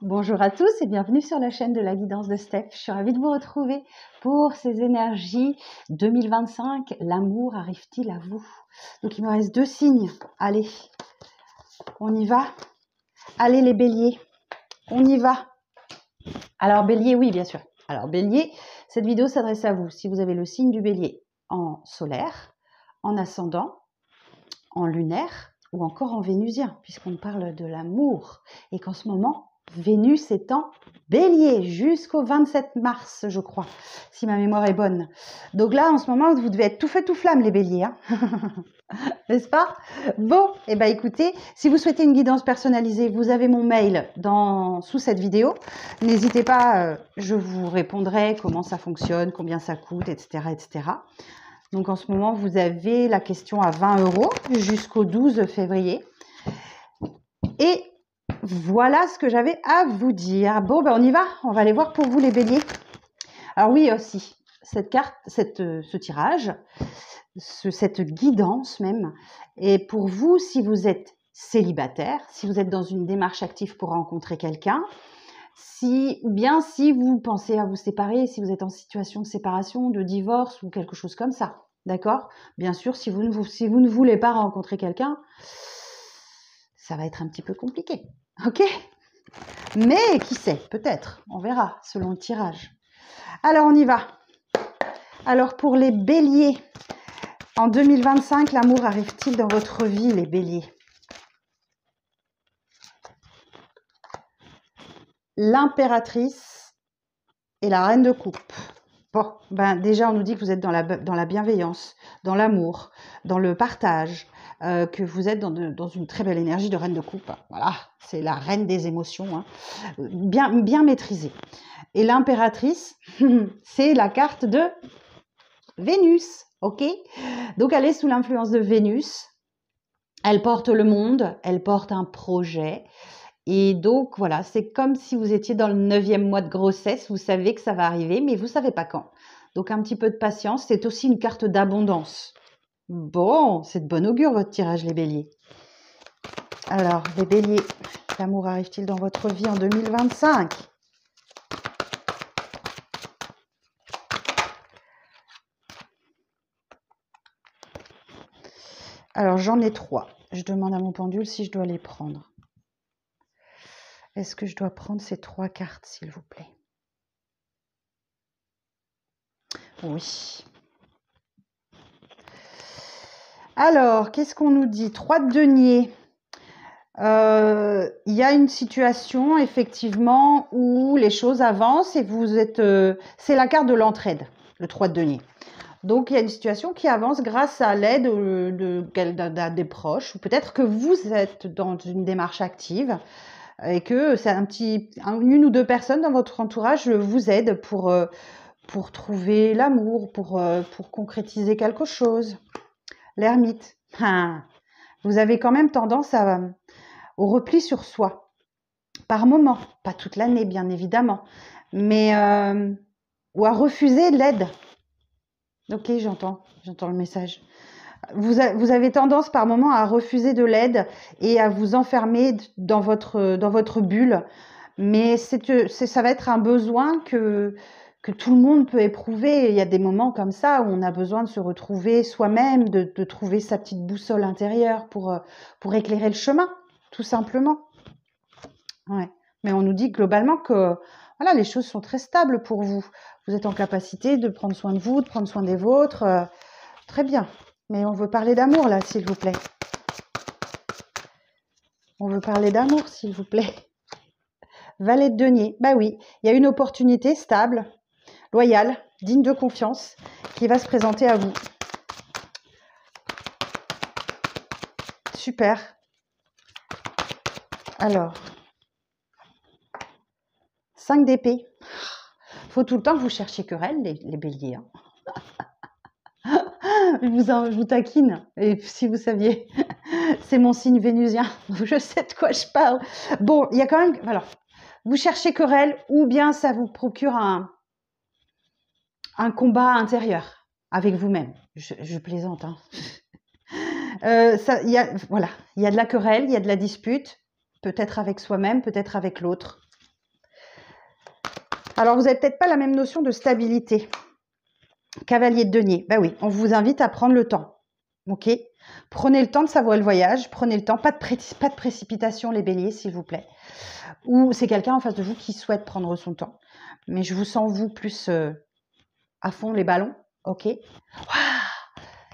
Bonjour à tous et bienvenue sur la chaîne de la guidance de Steph. Je suis ravie de vous retrouver pour ces énergies 2025. L'amour arrive-t-il à vous? Donc il me reste 2 signes. Allez, on y va. Allez les béliers, on y va. Alors bélier, oui bien sûr. Alors bélier, cette vidéo s'adresse à vous. Si vous avez le signe du bélier en solaire, en ascendant, en lunaire ou encore en vénusien, puisqu'on parle de l'amour et qu'en ce moment, Vénus est en bélier jusqu'au 27 mars, je crois, si ma mémoire est bonne. Donc là, en ce moment, vous devez être tout feu, tout flamme, les béliers. Hein. N'est-ce pas? Bon, et ben écoutez, si vous souhaitez une guidance personnalisée, vous avez mon mail sous cette vidéo. N'hésitez pas, je vous répondrai comment ça fonctionne, combien ça coûte, etc. etc. Donc en ce moment, vous avez la question à 20 € jusqu'au 12 février. Et voilà ce que j'avais à vous dire. Bon, ben on y va. On va aller voir pour vous les béliers. Alors oui aussi, cette carte, ce tirage, cette guidance même, est pour vous si vous êtes célibataire, si vous êtes dans une démarche active pour rencontrer quelqu'un, ou bien si vous pensez à vous séparer, si vous êtes en situation de séparation, de divorce ou quelque chose comme ça. D'accord? Bien sûr, si vous ne voulez pas rencontrer quelqu'un, ça va être un petit peu compliqué. Ok? Mais qui sait, peut-être, on verra selon le tirage. Alors on y va. Alors pour les béliers, en 2025, l'amour arrive-t-il dans votre vie, les béliers? L'impératrice et la reine de coupe. Bon, ben déjà on nous dit que vous êtes dans la bienveillance, dans l'amour, dans le partage, que vous êtes dans une très belle énergie de reine de coupe. Voilà, c'est la reine des émotions, hein. Bien maîtrisée. Et l'impératrice, c'est la carte de Vénus, ok? Donc elle est sous l'influence de Vénus. Elle porte le monde, elle porte un projet. Et donc, voilà, c'est comme si vous étiez dans le 9e mois de grossesse. Vous savez que ça va arriver, mais vous ne savez pas quand. Donc, un petit peu de patience. C'est aussi une carte d'abondance. Bon, c'est de bon augure, votre tirage, les béliers. Alors, les béliers, l'amour arrive-t-il dans votre vie en 2025? Alors, j'en ai 3. Je demande à mon pendule si je dois les prendre. Est-ce que je dois prendre ces 3 cartes, s'il vous plaît? Oui. Alors, qu'est-ce qu'on nous dit? 3 de denier. Il y a une situation, effectivement, où les choses avancent et vous êtes... c'est la carte de l'entraide, le 3 de denier. Donc, il y a une situation qui avance grâce à l'aide des proches. Ou peut-être que vous êtes dans une démarche active et que c'est une ou deux personnes dans votre entourage vous aident pour trouver l'amour, pour concrétiser quelque chose. L'ermite. Vous avez quand même tendance au repli sur soi. Par moment, pas toute l'année bien évidemment, mais ou à refuser l'aide. Ok, j'entends le message. Vous avez tendance par moment à refuser de l'aide et à vous enfermer dans votre bulle, mais ça va être un besoin que tout le monde peut éprouver. Il y a des moments comme ça où on a besoin de se retrouver soi-même, de trouver sa petite boussole intérieure pour éclairer le chemin, tout simplement. Ouais. Mais on nous dit globalement que voilà, les choses sont très stables pour vous. Vous êtes en capacité de prendre soin de vous, de prendre soin des vôtres. Très bien. Mais on veut parler d'amour, là, s'il vous plaît. On veut parler d'amour, s'il vous plaît. Valet de denier. Bah oui, il y a une opportunité stable, loyale, digne de confiance, qui va se présenter à vous. Super. Alors, 5 d'épée. Faut tout le temps que vous cherchiez querelle, les béliers. Hein. Je vous taquine. Et si vous saviez, c'est mon signe vénusien. Je sais de quoi je parle. Bon, il y a quand même... Alors, vous cherchez querelle ou bien ça vous procure un combat intérieur avec vous-même. Je plaisante. Hein. Il y a de la querelle, il y a de la dispute, peut-être avec soi-même, peut-être avec l'autre. Alors, vous n'avez peut-être pas la même notion de stabilité. Cavalier de denier. Ben oui, on vous invite à prendre le temps. Ok? Prenez le temps de savourer le voyage. Prenez le temps. Pas de précipitation, les béliers, s'il vous plaît. Ou c'est quelqu'un en face de vous qui souhaite prendre son temps. Mais je vous sens, vous, plus à fond les ballons. Ok? Waouh,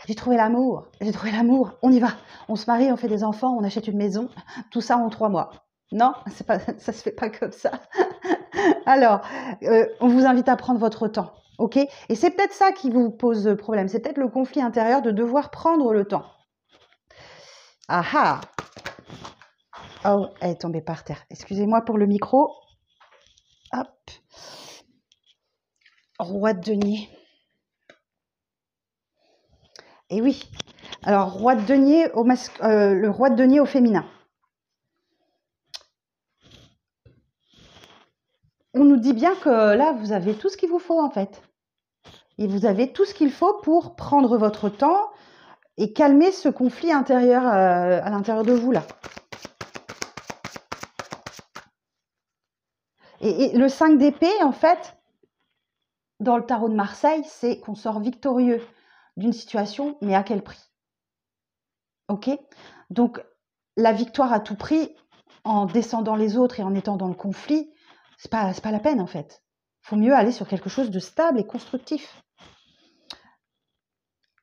j'ai trouvé l'amour. J'ai trouvé l'amour. On y va. On se marie, on fait des enfants, on achète une maison. Tout ça en 3 mois. Non, c'est pas, ça se fait pas comme ça. Alors, on vous invite à prendre votre temps. Ok? Et c'est peut-être ça qui vous pose problème. C'est peut-être le conflit intérieur de devoir prendre le temps. Ah ah! Oh, elle est tombée par terre. Excusez-moi pour le micro. Hop. Roi de denier. Et oui. Alors, roi de denier le roi de denier au féminin. On nous dit bien que là, vous avez tout ce qu'il vous faut en fait. Et vous avez tout ce qu'il faut pour prendre votre temps et calmer ce conflit intérieur à l'intérieur de vous là. Et le 5 d'épée, en fait, dans le tarot de Marseille, c'est qu'on sort victorieux d'une situation, mais à quel prix? Ok? Donc, la victoire à tout prix, en descendant les autres et en étant dans le conflit, c'est pas la peine en fait. Il faut mieux aller sur quelque chose de stable et constructif.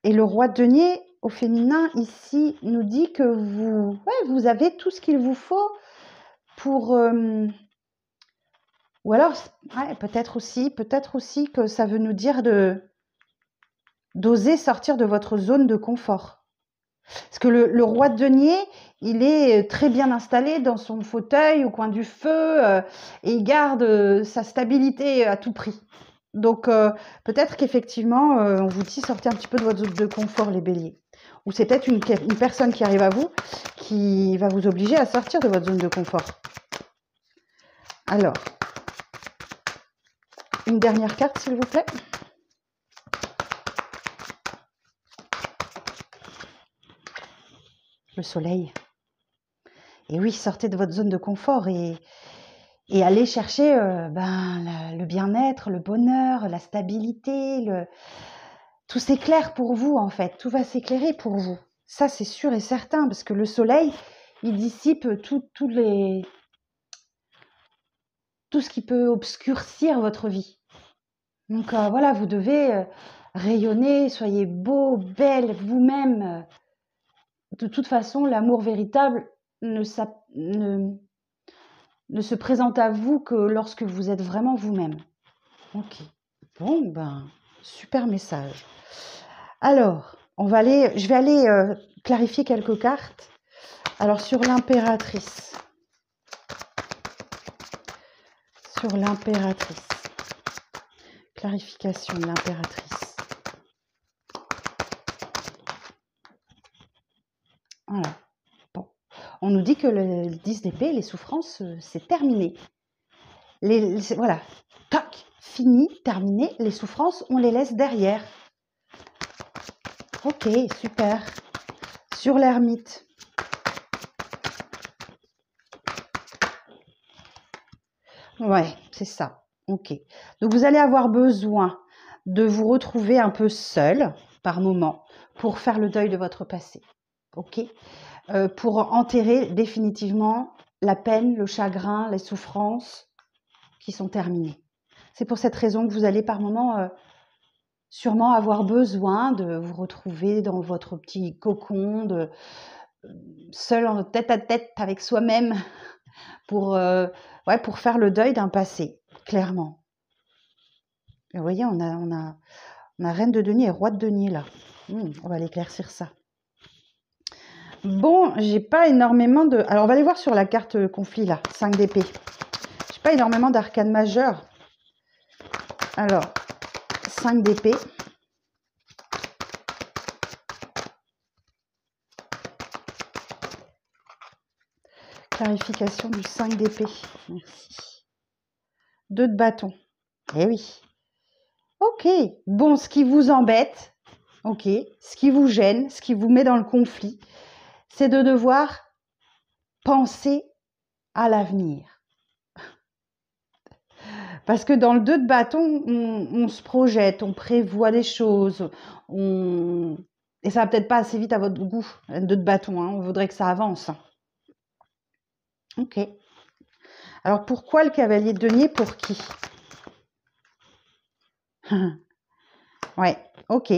Et le roi de denier au féminin ici nous dit que vous avez tout ce qu'il vous faut pour ou alors peut-être aussi que ça veut nous dire d'oser sortir de votre zone de confort. Parce que le roi de denier, il est très bien installé dans son fauteuil au coin du feu et il garde sa stabilité à tout prix. Donc, peut-être qu'effectivement, on vous dit sortez un petit peu de votre zone de confort, les béliers. Ou c'est peut-être une personne qui arrive à vous qui va vous obliger à sortir de votre zone de confort. Alors, une dernière carte, s'il vous plaît. Le soleil. Et oui, sortez de votre zone de confort et allez chercher le bien-être, le bonheur, la stabilité. Tout s'éclaire pour vous, en fait. Tout va s'éclairer pour vous. Ça, c'est sûr et certain, parce que le soleil, il dissipe tout ce qui peut obscurcir votre vie. Donc voilà, vous devez rayonner, soyez beau, belle, vous-même. De toute façon, l'amour véritable ne se présente à vous que lorsque vous êtes vraiment vous-même. Ok. Bon, ben, super message. Alors, je vais aller clarifier quelques cartes. Alors, sur l'impératrice. Clarification de l'impératrice. Voilà. Bon. On nous dit que le 10 d'épée, les souffrances, c'est terminé. Voilà. Tac, fini, terminé. Les souffrances, on les laisse derrière. Ok, super. Sur l'ermite. Ouais, c'est ça. Ok. Donc, vous allez avoir besoin de vous retrouver un peu seul par moment pour faire le deuil de votre passé. Ok. Pour enterrer définitivement la peine, le chagrin, les souffrances qui sont terminées. C'est pour cette raison que vous allez par moment sûrement avoir besoin de vous retrouver dans votre petit cocon, seul en tête à tête avec soi-même pour faire le deuil d'un passé, clairement. Et vous voyez, on a reine de denier et roi de denier là. On va l'éclaircir ça. Bon, j'ai pas énormément de... Alors, on va aller voir sur la carte conflit, là, 5 d'épée. J'ai pas énormément d'arcanes majeures. Alors, 5 d'épée. Clarification du 5 d'épée. Merci. 2 de bâton. Eh oui. Ok. Bon, ce qui vous embête, ok, ce qui vous gêne, ce qui vous met dans le conflit, c'est de devoir penser à l'avenir. Parce que dans le 2 de bâton, on se projette, on prévoit des choses, et ça va peut-être pas assez vite à votre goût, le 2 de bâton, hein, on voudrait que ça avance. Ok. Alors pourquoi le cavalier de denier, pour qui? Ouais, ok.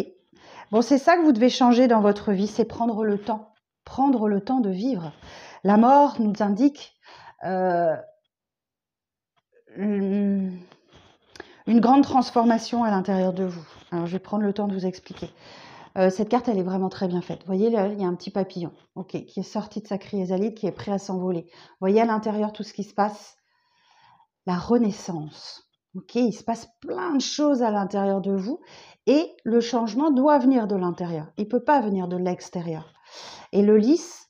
Bon, c'est ça que vous devez changer dans votre vie, c'est prendre le temps. Prendre le temps de vivre. La mort nous indique une grande transformation à l'intérieur de vous. Alors, je vais prendre le temps de vous expliquer. Cette carte, elle est vraiment très bien faite. Vous voyez, là, il y a un petit papillon, ok, qui est sorti de sa chrysalide, qui est prêt à s'envoler. Vous voyez à l'intérieur tout ce qui se passe? La renaissance. Ok, il se passe plein de choses à l'intérieur de vous et le changement doit venir de l'intérieur. Il ne peut pas venir de l'extérieur. Et le lys,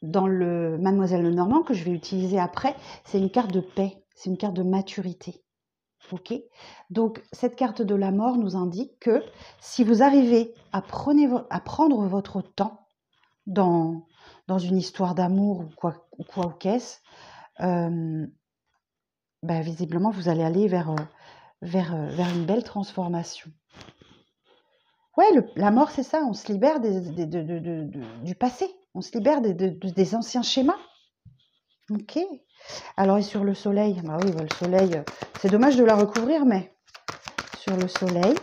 dans le Mademoiselle Lenormand, que je vais utiliser après, c'est une carte de paix, c'est une carte de maturité. Ok, donc cette carte de la mort nous indique que si vous arrivez à prendre votre temps dans une histoire d'amour ou quoi ou qu'est-ce, ben, visiblement vous allez aller vers une belle transformation. Ouais, la mort c'est ça, on se libère du passé, on se libère des anciens schémas. Ok. Alors et sur le soleil, bah oui, le soleil, c'est dommage de la recouvrir, mais sur le soleil,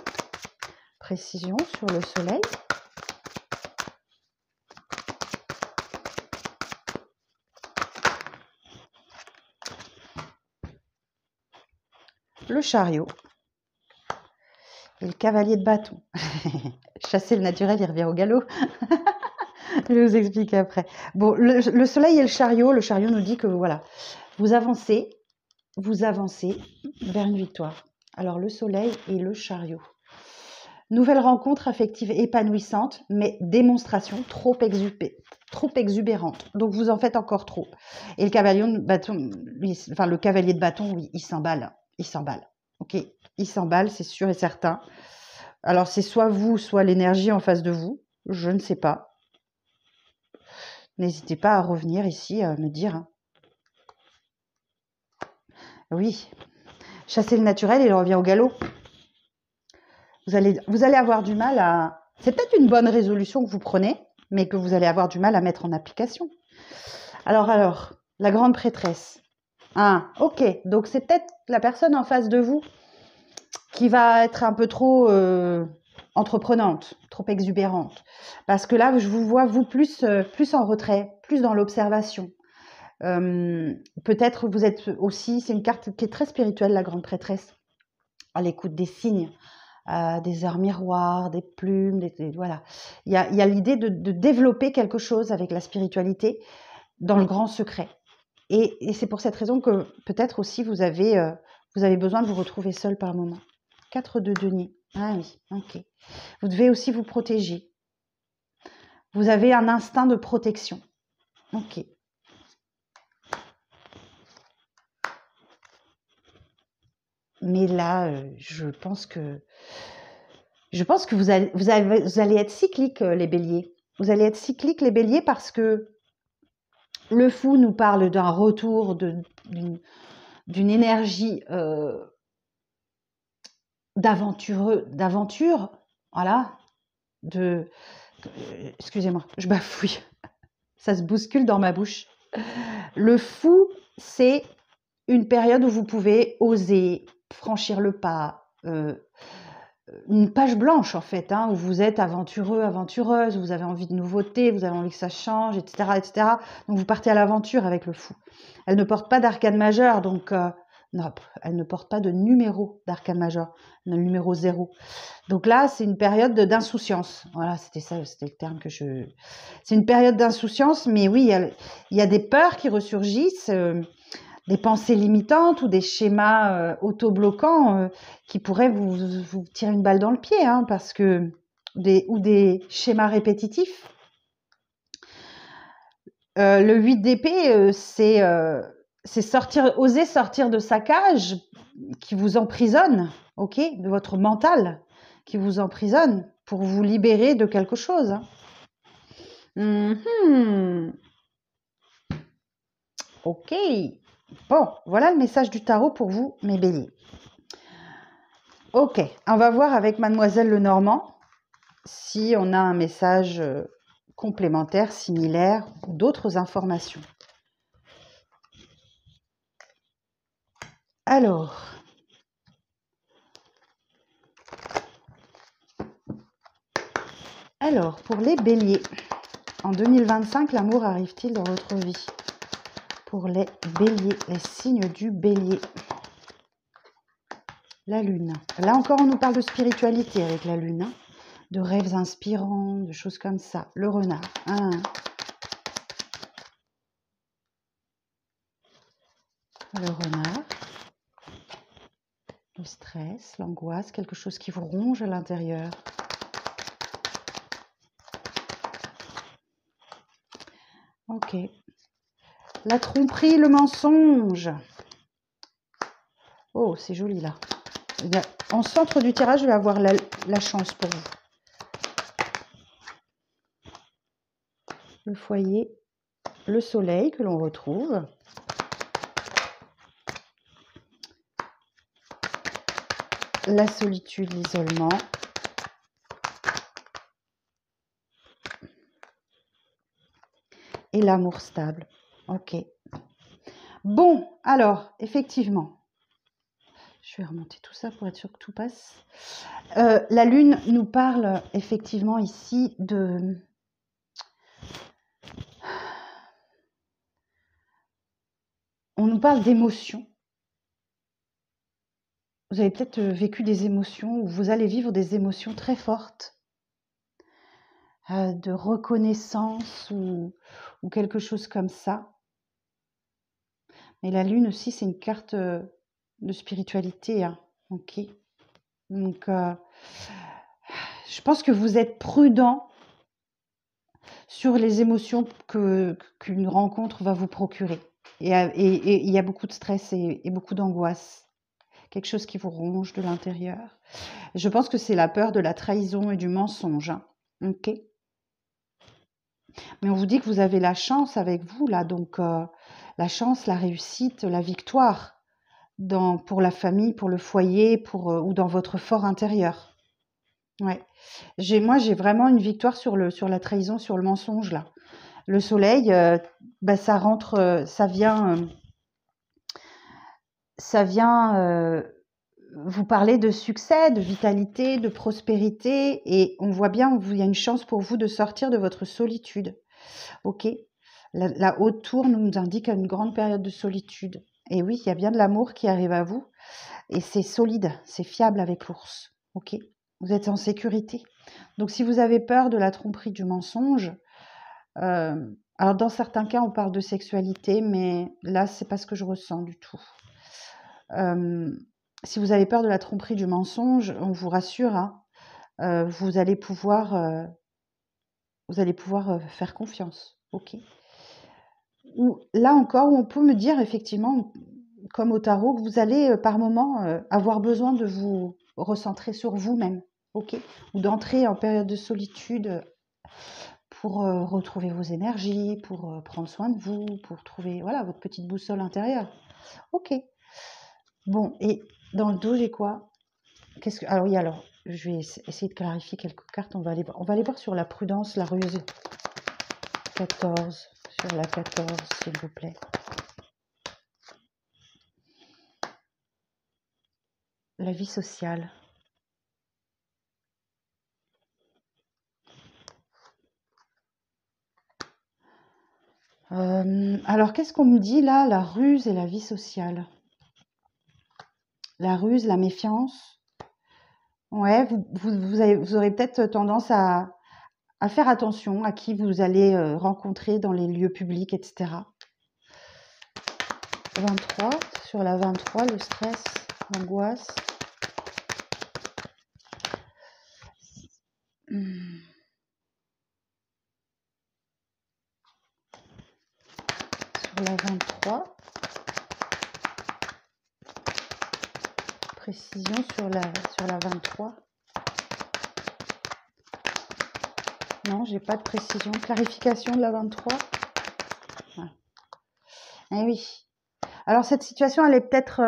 précision sur le soleil. Le chariot et le cavalier de bâton. Chasser le naturel, il revient au galop. Je vais vous expliquer après. Bon, le soleil et le chariot nous dit que voilà, vous avancez vers une victoire. Alors le soleil et le chariot. Nouvelle rencontre affective épanouissante, mais démonstration trop exubérante. Donc vous en faites encore trop. Et le cavalier de bâton, le cavalier de bâton, oui, il s'emballe. Il s'emballe. Ok, il s'emballe, c'est sûr et certain. Alors c'est soit vous, soit l'énergie en face de vous. Je ne sais pas. N'hésitez pas à revenir ici, à me dire. Hein. Oui. Chasser le naturel, il revient au galop. Vous allez avoir du mal à... C'est peut-être une bonne résolution que vous prenez, mais que vous allez avoir du mal à mettre en application. Alors, la grande prêtresse. Ah, ok. Donc, c'est peut-être la personne en face de vous qui va être un peu trop entreprenante, trop exubérante. Parce que là, je vous vois, vous, plus en retrait, plus dans l'observation. Peut-être vous êtes aussi... C'est une carte qui est très spirituelle, la grande prêtresse. À l'écoute des signes. Des heures miroirs, des plumes, voilà. Il y a l'idée de développer quelque chose avec la spiritualité dans le grand secret. Et c'est pour cette raison que peut-être aussi vous avez besoin de vous retrouver seul par moment. 4 de denier. Ah oui, ok. Vous devez aussi vous protéger. Vous avez un instinct de protection. Ok. Mais là, je pense que vous allez être cycliques, les béliers. Vous allez être cycliques, les béliers, parce que le fou nous parle d'un retour, d'une énergie d'aventure, voilà, excusez-moi, je bafouille, ça se bouscule dans ma bouche. Le fou, c'est une période où vous pouvez oser franchir le pas, une page blanche en fait, hein, où vous êtes aventureux, aventureuse, vous avez envie de nouveautés, vous avez envie que ça change, etc., etc. Donc vous partez à l'aventure avec le fou. Elle ne porte pas d'arcane majeur, donc non, elle ne porte pas de numéro d'arcane majeur, le numéro 0. Donc là, c'est une période d'insouciance. Voilà, c'était le terme que je... C'est une période d'insouciance, mais oui, il y a des peurs qui ressurgissent, des pensées limitantes ou des schémas auto-bloquants qui pourraient vous tirer une balle dans le pied, hein, parce que des schémas répétitifs. Le 8 d'épée, c'est oser sortir de sa cage qui vous emprisonne, ok, de votre mental qui vous emprisonne pour vous libérer de quelque chose. Hein. Ok. Bon, voilà le message du tarot pour vous, mes béliers. Ok, on va voir avec Mademoiselle Lenormand si on a un message complémentaire, similaire ou d'autres informations. Alors, pour les béliers, en 2025, l'amour arrive-t-il dans votre vie? Pour les béliers, les signes du bélier. La lune. Là encore, on nous parle de spiritualité avec la lune, hein, de rêves inspirants, de choses comme ça. Le renard. Hein. Le renard. Le stress, l'angoisse, quelque chose qui vous ronge à l'intérieur. Ok. La tromperie, le mensonge. Oh, c'est joli là. En centre du tirage, je vais avoir la chance pour vous. Le foyer, le soleil que l'on retrouve. La solitude, l'isolement. Et l'amour stable. Ok. Bon, alors, effectivement, je vais remonter tout ça pour être sûr que tout passe. La lune nous parle effectivement ici de... On nous parle d'émotions. Vous avez peut-être vécu des émotions ou vous allez vivre des émotions très fortes, de reconnaissance ou quelque chose comme ça. Mais la lune aussi, c'est une carte de spiritualité. Hein. Ok. Donc, je pense que vous êtes prudent sur les émotions qu'une rencontre va vous procurer. Et il y a beaucoup de stress et beaucoup d'angoisse. Quelque chose qui vous ronge de l'intérieur. Je pense que c'est la peur de la trahison et du mensonge. Hein. Ok. Mais on vous dit que vous avez la chance avec vous, là. Donc, la chance, la réussite, la victoire pour la famille, pour le foyer, ou dans votre fort intérieur. Ouais. Moi, j'ai vraiment une victoire sur la trahison, sur le mensonge, là. Le soleil, ça rentre, ça vient vous parler de succès, de vitalité, de prospérité, et on voit bien qu'il y a une chance pour vous de sortir de votre solitude. Ok. La haute tour nous indique une grande période de solitude. Et oui, il y a bien de l'amour qui arrive à vous, et c'est solide, c'est fiable avec l'ours. Ok. Vous êtes en sécurité. Donc, si vous avez peur de la tromperie, du mensonge, alors dans certains cas, on parle de sexualité, mais là, c'est pas ce que je ressens du tout. Si vous avez peur de la tromperie, du mensonge, on vous rassure, hein, vous allez pouvoir faire confiance. Ok. Là encore, où on peut me dire effectivement, comme au tarot, que vous allez par moment avoir besoin de vous recentrer sur vous-même. Ok. Ou d'entrer en période de solitude pour retrouver vos énergies, pour prendre soin de vous, pour trouver votre petite boussole intérieure. Ok. Bon, et dans le dos, j'ai quoi? Alors oui, je vais essayer de clarifier quelques cartes. On va aller voir sur la prudence, la ruse. 14, sur la 14, s'il vous plaît. La vie sociale. Alors, qu'est-ce qu'on me dit là? La ruse et la vie sociale. La ruse, la méfiance. Ouais, vous aurez peut-être tendance à faire attention à qui vous allez rencontrer dans les lieux publics, etc. 23, sur la 23, le stress, l'angoisse. Sur la 23. Précision sur la 23. Non, j'ai pas de précision. Clarification de la 23. Ah. Eh oui. Alors, cette situation, elle est peut-être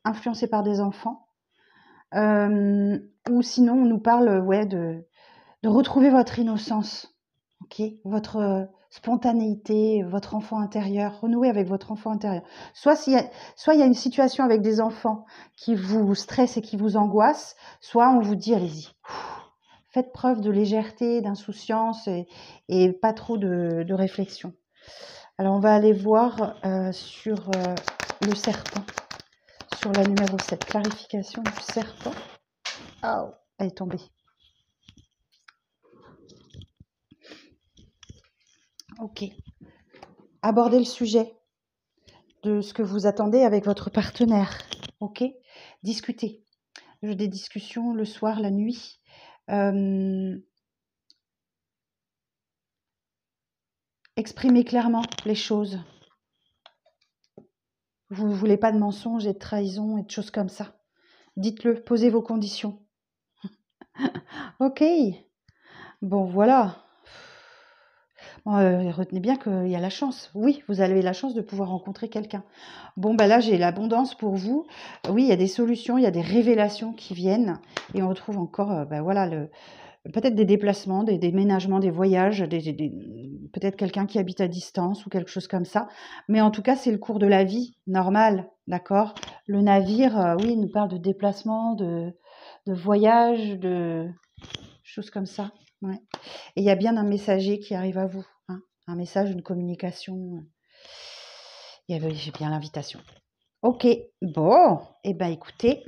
influencée par des enfants. Ou sinon, on nous parle ouais, de retrouver votre innocence, ok, votre spontanéité, votre enfant intérieur, renouer avec votre enfant intérieur. Soit il y a une situation avec des enfants qui vous stressent et qui vous angoissent, soit on vous dit, allez-y, faites preuve de légèreté, d'insouciance et pas trop de réflexion. Alors, on va aller voir sur le serpent, sur la numéro 7, clarification du serpent. Oh, elle est tombée. Ok. Abordez le sujet de ce que vous attendez avec votre partenaire. Ok. Discutez. J'ai des discussions le soir, la nuit. Exprimez clairement les choses. Vous ne voulez pas de mensonges et de trahison et de choses comme ça. Dites-le, posez vos conditions. Ok. Bon, voilà. Retenez bien qu'il y a la chance. Oui, vous avez la chance de pouvoir rencontrer quelqu'un. Bon, bah là, j'ai l'abondance pour vous. Oui, il y a des solutions, il y a des révélations qui viennent. Et on retrouve encore, voilà, peut-être des déplacements, des déménagements, des voyages, peut-être quelqu'un qui habite à distance ou quelque chose comme ça. Mais en tout cas, c'est le cours de la vie normal, d'accord? Le navire, oui, il nous parle de déplacement, de voyage, de choses comme ça. Ouais. Et il y a bien un messager qui arrive à vous, hein, un message, une communication. J'ai bien l'invitation. Ok, bon, et ben écoutez,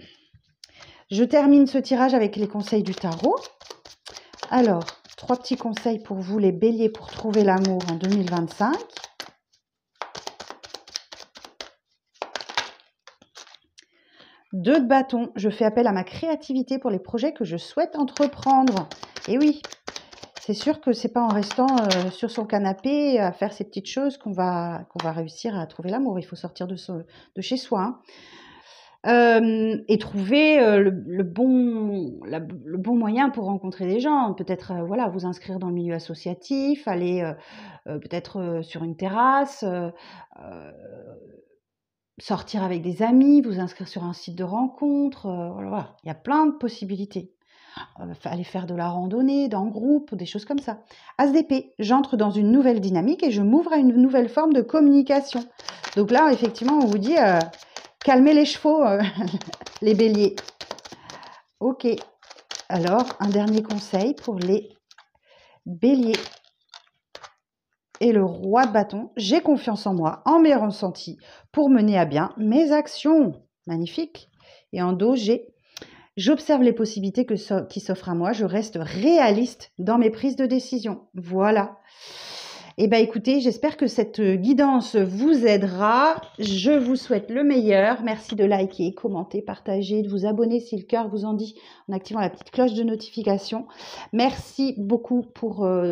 je termine ce tirage avec les conseils du tarot. Alors, 3 petits conseils pour vous les béliers pour trouver l'amour en 2025. Deux de bâtons, je fais appel à ma créativité pour les projets que je souhaite entreprendre. Et oui, c'est sûr que c'est pas en restant sur son canapé à faire ces petites choses qu'on va réussir à trouver l'amour. Il faut sortir de chez soi. Hein. Et trouver le bon moyen pour rencontrer des gens. Peut-être voilà, vous inscrire dans le milieu associatif, aller peut-être sur une terrasse, sortir avec des amis, vous inscrire sur un site de rencontre. Voilà. Il y a plein de possibilités. Aller faire de la randonnée, dans le groupe, des choses comme ça. As d'épée, j'entre dans une nouvelle dynamique et je m'ouvre à une nouvelle forme de communication. Donc là, effectivement, on vous dit calmez les chevaux, les béliers. Ok. Alors, un dernier conseil pour les béliers. Et le roi de bâton, j'ai confiance en moi, en mes ressentis, pour mener à bien mes actions. Magnifique. Et en dos, j'observe les possibilités qui s'offrent à moi. Je reste réaliste dans mes prises de décision. Voilà. Eh bien, écoutez, j'espère que cette guidance vous aidera. Je vous souhaite le meilleur. Merci de liker, commenter, partager, de vous abonner si le cœur vous en dit en activant la petite cloche de notification. Merci beaucoup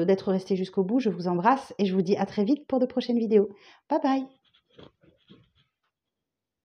d'être resté jusqu'au bout. Je vous embrasse et je vous dis à très vite pour de prochaines vidéos. Bye bye.